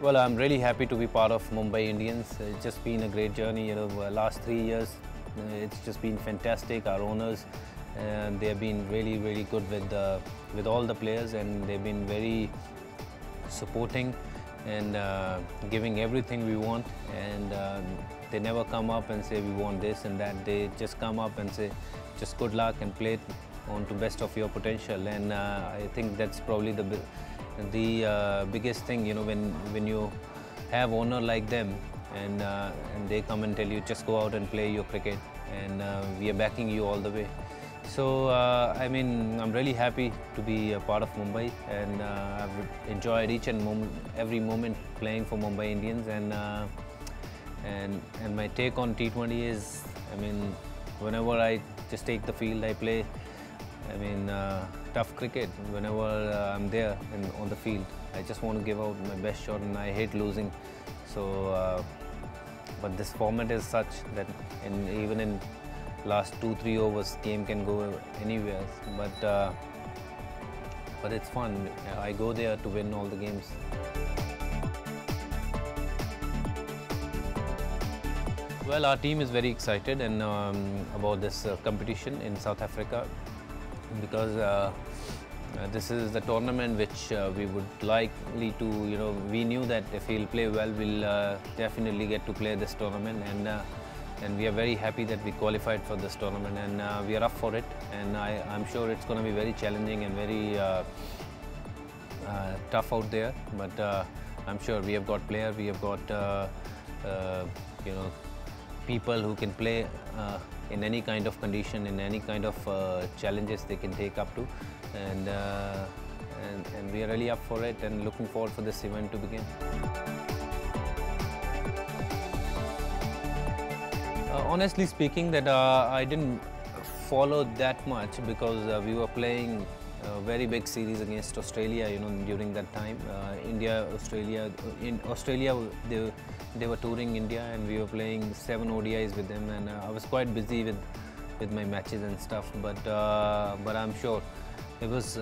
Well, I'm really happy to be part of Mumbai Indians. It's just been a great journey. Last 3 years, it's just been fantastic. Our owners, they have been really good with all the players, and they've been very supporting and giving everything we want. And they never come up and say we want this and that. They just come up and say, just good luck and play it on to best of your potential. And I think that's probably the biggest thing, when you have owner like them, and they come and tell you just go out and play your cricket, and we are backing you all the way. So I'm really happy to be a part of Mumbai, and I've enjoyed each and every moment playing for Mumbai Indians. And my take on T20 is, whenever I just take the field, I play tough cricket. Whenever I'm there and on the field, I just want to give out my best shot, and I hate losing. So, but this format is such that even in last 2-3 overs, game can go anywhere. But it's fun. I go there to win all the games. Well, our team is very excited and about this competition in South Africa, because this is the tournament which we would likely to, we knew that if he'll play well, we'll definitely get to play this tournament, and we are very happy that we qualified for this tournament, and we are up for it. And I'm sure it's going to be very challenging and very tough out there, but I'm sure we have got players, we have got people who can play in any kind of condition, in any kind of challenges they can take up to, and we are really up for it and looking forward for this event to begin. Honestly speaking, that I didn't follow that much, because we were playing a very big series against Australia, during that time. In Australia, they were touring India, and we were playing 7 ODIs with them, and I was quite busy with my matches and stuff. But I'm sure it was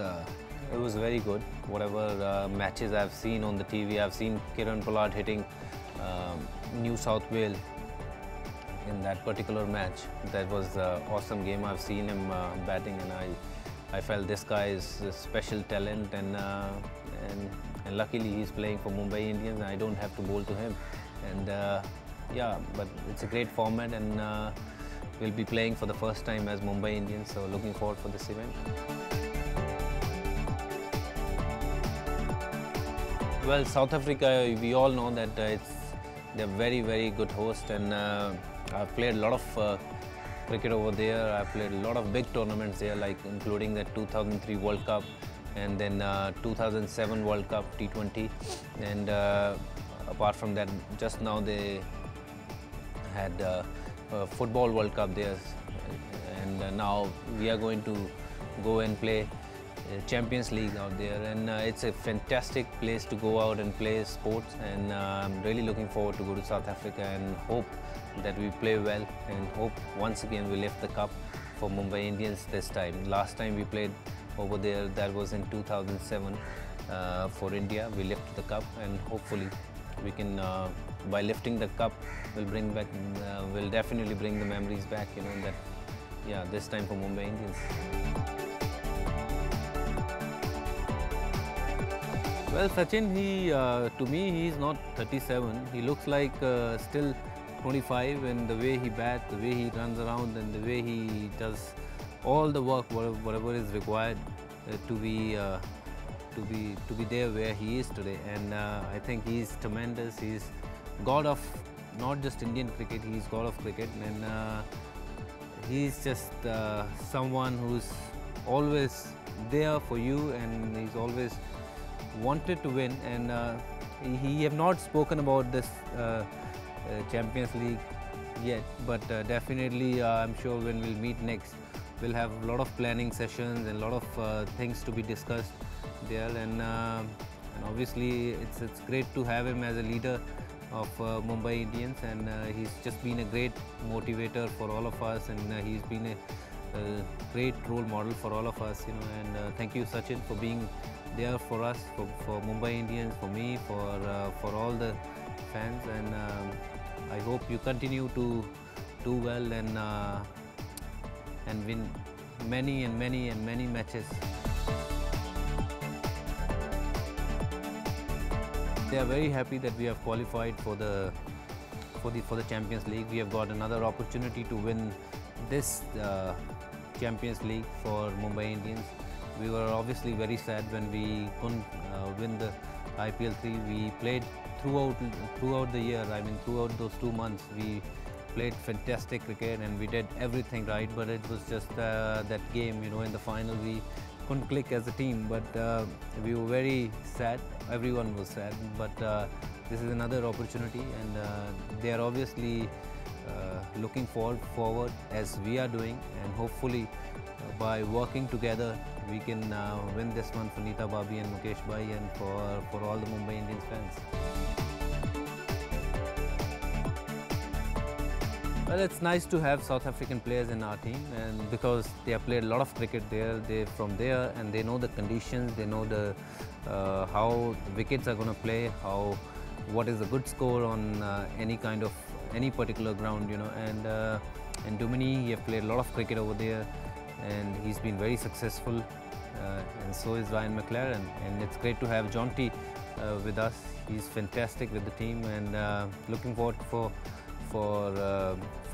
very good. Whatever matches I've seen on the TV, I've seen Kieron Pollard hitting New South Wales in that particular match. That was an awesome game. I've seen him batting, and I felt this guy is a special talent, and luckily he's playing for Mumbai Indians, and I don't have to bowl to him. And yeah, but it's a great format, and we'll be playing for the first time as Mumbai Indians, so looking forward for this event. Well, South Africa, we all know that they're very good host, and I've played a lot of cricket over there. I've played a lot of big tournaments there, like including the 2003 World Cup, and then 2007 World Cup T20, and apart from that, just now they had a Football World Cup there, and now we are going to go and play Champions League out there, and it's a fantastic place to go out and play sports, and I'm really looking forward to go to South Africa and hope that we play well, and hope once again we lift the cup for Mumbai Indians this time. Last time we played over there, that was in 2007 for India. We lifted the cup, and hopefully we can, by lifting the cup, we'll definitely bring the memories back, that, yeah, this time for Mumbai Indians. Well, Sachin, to me, he's not 37. He looks like still 25, and the way he bats, the way he runs around, and the way he does all the work, whatever is required to be there where he is today. And I think he's tremendous. He's god of not just Indian cricket, he's god of cricket, and he's just someone who's always there for you, and he's always wanted to win. And he have not spoken about this Champions League yet, but definitely I'm sure when we'll meet next, we'll have a lot of planning sessions and a lot of things to be discussed there. And obviously it's great to have him as a leader of Mumbai Indians, and he's just been a great motivator for all of us, and he's been a great role model for all of us, and thank you, Sachin, for being they are for us, for Mumbai Indians, for me, for all the fans, and I hope you continue to do well and win many and many and many matches. They are very happy that we have qualified for the Champions League. We have got another opportunity to win this Champions League for Mumbai Indians. We were obviously very sad when we couldn't win the IPL 3. We played throughout the year. I mean, throughout those 2 months, we played fantastic cricket and we did everything right. But it was just that game, you know, in the final we couldn't click as a team. But we were very sad. Everyone was sad. But this is another opportunity, and they are obviously looking forward as we are doing, and hopefully by working together we can win this one for Neeta Bhabhi and Mukesh Bhai, and for all the Mumbai Indians fans. Well, it's nice to have South African players in our team, and because they have played a lot of cricket there, they're from there and they know the conditions, they know the how the wickets are going to play, what is a good score on any particular ground, you know. And Duminy, he have played a lot of cricket over there, and he's been very successful, and so is Ryan McLaren. And it's great to have Jonty with us. He's fantastic with the team, and looking forward for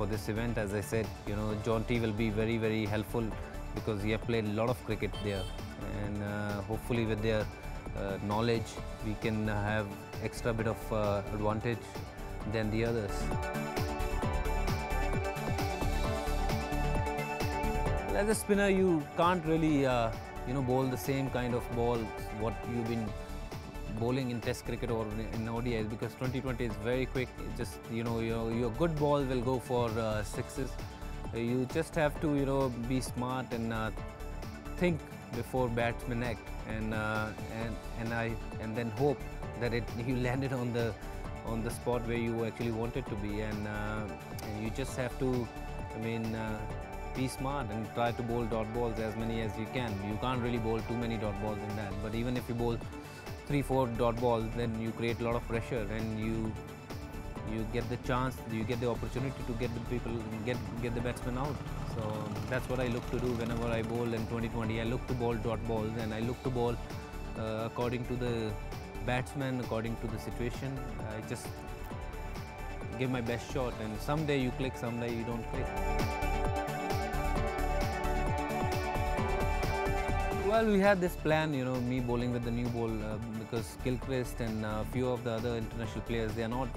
this event. As I said, you know, Jonty will be very, very helpful because he have played a lot of cricket there, and hopefully with their knowledge we can have extra bit of advantage than the others. Well, as a spinner, you can't really bowl the same kind of ball what you've been bowling in Test cricket or in ODIs, because 2020 is very quick. It just, your good ball will go for sixes. You just have to be smart and think before batsmen act, and then hope that you land it on the spot where you actually want it to be, and you just have to, be smart and try to bowl dot balls as many as you can. You can't really bowl too many dot balls in that, but even if you bowl 3-4 dot balls, then you create a lot of pressure, and you get the chance, you get the opportunity to get the batsman out. So that's what I look to do whenever I bowl in 2020. I look to bowl dot balls, and I look to bowl according to the batsman, according to the situation. I just give my best shot, and someday you click, someday you don't click. Well, we had this plan, me bowling with the new ball, because Gilchrist and a few of the other international players, they are not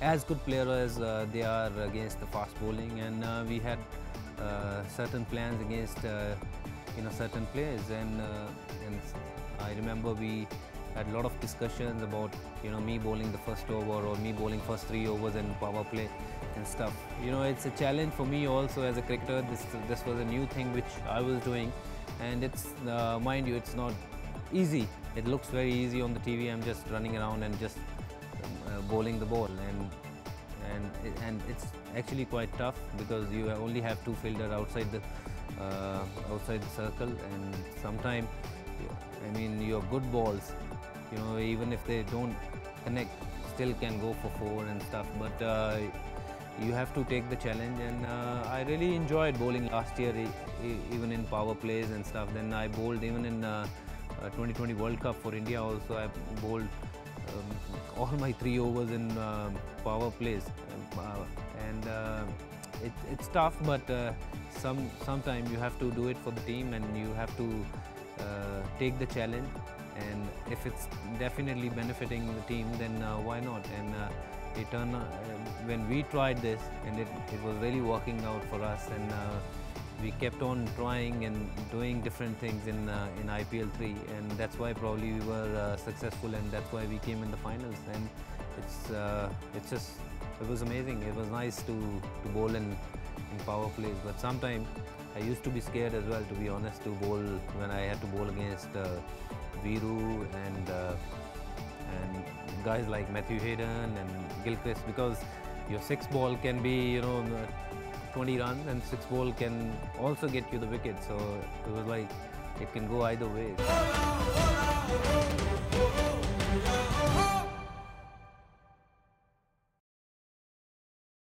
as good players as they are against the fast bowling, and we had certain plans against certain players, and I remember we had a lot of discussions about me bowling the first over or me bowling first 3 overs in power play and stuff. It's a challenge for me also as a cricketer. This was a new thing which I was doing, and it's mind you, it's not easy. It looks very easy on the TV. I'm just running around and just bowling the ball, and it's actually quite tough because you only have 2 fielders outside the circle, and sometimes your good balls, even if they don't connect, still can go for 4 and stuff, but you have to take the challenge, and I really enjoyed bowling last year, even in power plays and stuff. Then I bowled even in 2020 World Cup for India also. I bowled all my 3 overs in power plays, and it's tough, but sometimes you have to do it for the team, and you have to take the challenge, and if it's definitely benefiting the team, then why not? And when we tried this, and it was really working out for us, and we kept on trying and doing different things in IPL 3, and that's why probably we were successful, and that's why we came in the finals. And it was amazing. It was nice to bowl in power plays, but sometimes I used to be scared as well, to be honest, to bowl when I had to bowl against Viru and guys like Matthew Hayden and Gilchrist, because your 6 ball can be 20 runs, and 6 ball can also get you the wicket. So it was like it can go either way.